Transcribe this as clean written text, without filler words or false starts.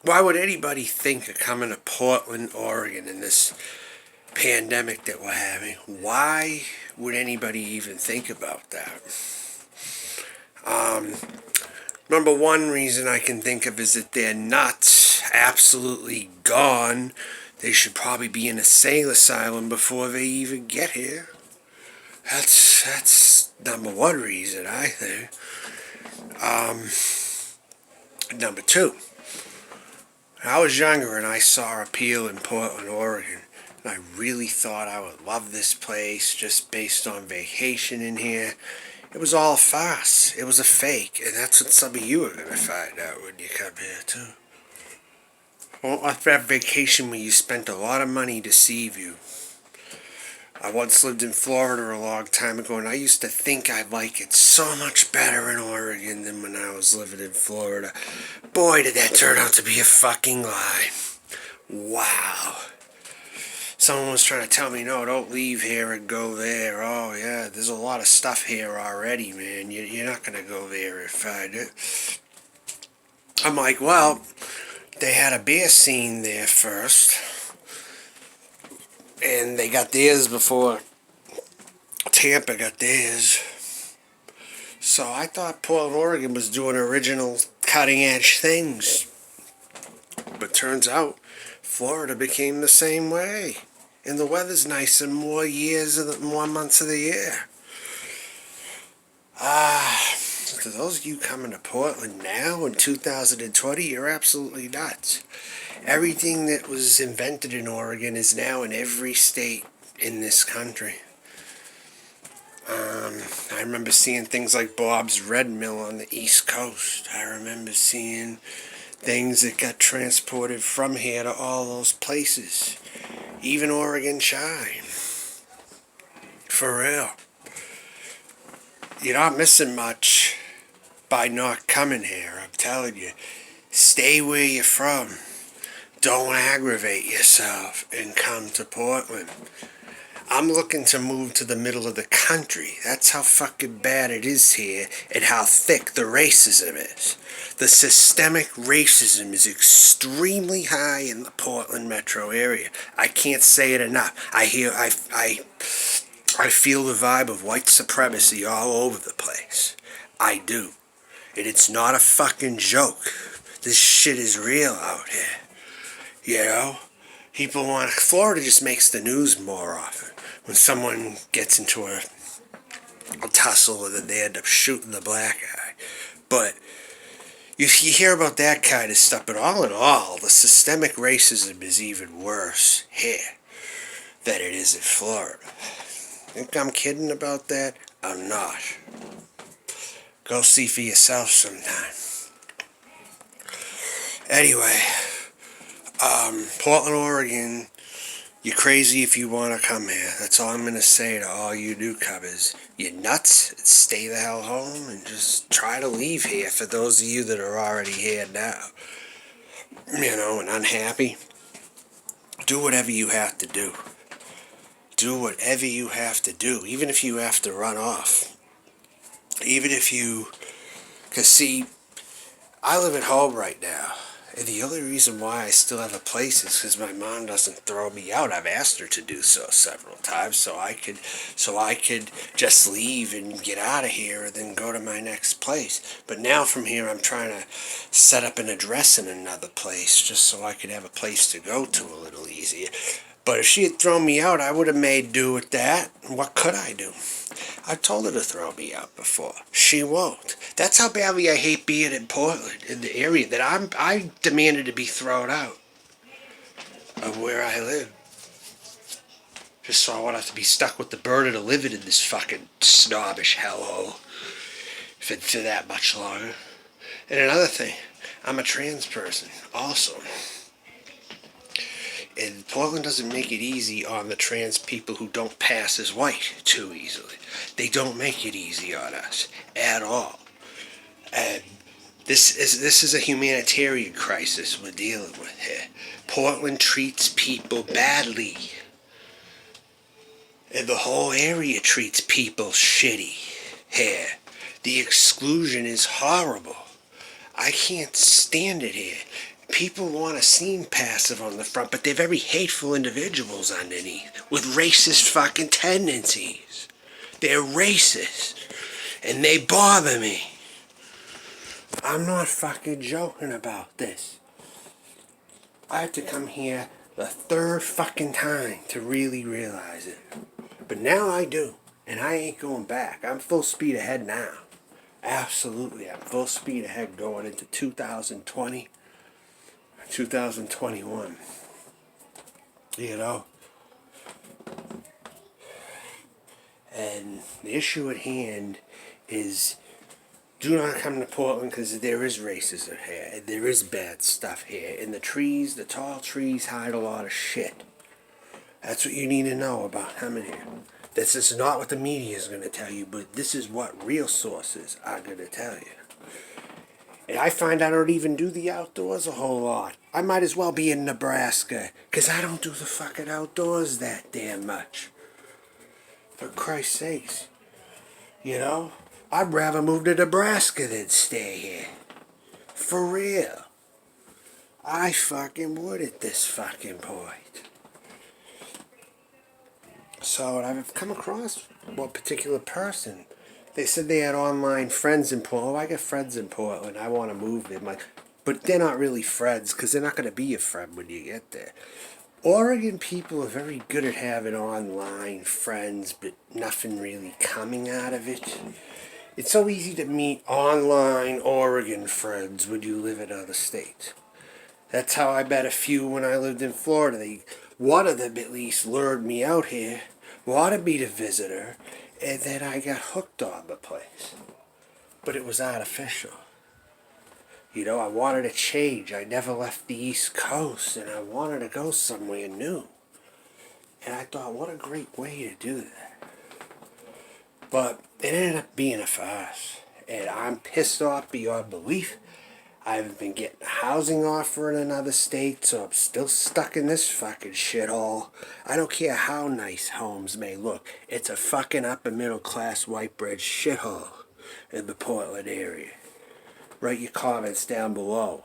Why would anybody think of coming to Portland, Oregon in this pandemic that we're having? Why would anybody even think about that? Number one reason I can think of is that they're nuts, absolutely gone. They should probably be in a sane asylum before they even get here. That's number one reason, I think. Number two, I was younger and I saw a Peel in Portland, Oregon. And I really thought I would love this place just based on vacation in here. It was all a farce. It was a fake. And that's what some of you are going to find out when you come here, too. Won't let that vacation where you spent a lot of money deceive you. I once lived in Florida a long time ago, and I used to think I'd like it so much better in Oregon than when I was living in Florida. Boy, did that turn out to be a fucking lie. Wow. Someone was trying to tell me, no, don't leave here and go there. Oh, yeah, there's a lot of stuff here already, man. You're not going to go there and find it. I'm like, well, they had a beer scene there first. And they got theirs before Tampa got theirs. So I thought Portland, Oregon was doing original cutting-edge things. But turns out Florida became the same way. And the weather's nicer more months of the year. To those of you coming to Portland now in 2020, you're absolutely nuts. Everything that was invented in Oregon is now in every state in this country. I remember seeing things like Bob's Red Mill on the East Coast. I remember seeing things that got transported from here to all those places. Even Oregon Shine. For real. You're not missing much by not coming here, I'm telling you. Stay where you're from. Don't aggravate yourself and come to Portland. I'm looking to move to the middle of the country. That's how fucking bad it is here and how thick the racism is. The systemic racism is extremely high in the Portland metro area. I can't say it enough. I feel the vibe of white supremacy all over the place. I do. And it's not a fucking joke. This shit is real out here. You know? Florida just makes the news more often. When someone gets into a tussle and then they end up shooting the black guy. But you hear about that kind of stuff, but all in all, the systemic racism is even worse here than it is in Florida. Think I'm kidding about that? I'm not. Go see for yourself sometime. Anyway, Portland, Oregon, you're crazy if you want to come here. That's all I'm going to say to all you newcomers. You're nuts. Stay the hell home and just try to leave here for those of you that are already here now. You know, and unhappy. Do whatever you have to do. Do whatever you have to do, even if you have to run off. Even if you... Because see, I live at home right now. And the only reason why I still have a place is because my mom doesn't throw me out. I've asked her to do so several times, so I could just leave and get out of here and then go to my next place. But now from here, I'm trying to set up an address in another place just so I could have a place to go to a little easier. But if she had thrown me out, I would have made do with that. What could I do? I told her to throw me out before. She won't. That's how badly I hate being in Portland, in the area that I demanded to be thrown out of where I live. Just so I won't have to be stuck with the burden of living in this fucking snobbish hellhole for that much longer. And another thing, I'm a trans person also. And Portland doesn't make it easy on the trans people who don't pass as white too easily. They don't make it easy on us at all. And this is a humanitarian crisis we're dealing with here. Portland treats people badly. And the whole area treats people shitty here. The exclusion is horrible. I can't stand it here. People want to seem passive on the front, but they're very hateful individuals underneath with racist fucking tendencies. They're racist, and they bother me. I'm not fucking joking about this. I had to come here the third fucking time to really realize it. But now I do, and I ain't going back. I'm full speed ahead now. Absolutely, I'm full speed ahead going into 2020, 2021. You know? And the issue at hand is do not come to Portland because there is racism here. And there is bad stuff here. And the trees, the tall trees, hide a lot of shit. That's what you need to know about coming here. This is not what the media is going to tell you, but this is what real sources are going to tell you. And I find I don't even do the outdoors a whole lot. I might as well be in Nebraska, because I don't do the fucking outdoors that damn much. For Christ's sakes. You know? I'd rather move to Nebraska than stay here. For real. I fucking would at this fucking point. So I've come across one particular person. They said they had online friends in Portland. Oh, I got friends in Portland. I want to move there. But they're not really friends because they're not going to be your friend when you get there. Oregon people are very good at having online friends, but nothing really coming out of it. It's so easy to meet online Oregon friends when you live in other states. That's how I met a few when I lived in Florida. One of them at least lured me out here, wanted me to visit her, and then I got hooked on the place. But it was artificial. You know, I wanted to change. I never left the East Coast, and I wanted to go somewhere new. And I thought, what a great way to do that. But it ended up being a farce. And I'm pissed off beyond belief. I haven't been getting a housing offer in another state, so I'm still stuck in this fucking shithole. I don't care how nice homes may look. It's a fucking upper middle class white bread shithole in the Portland area. Write your comments down below.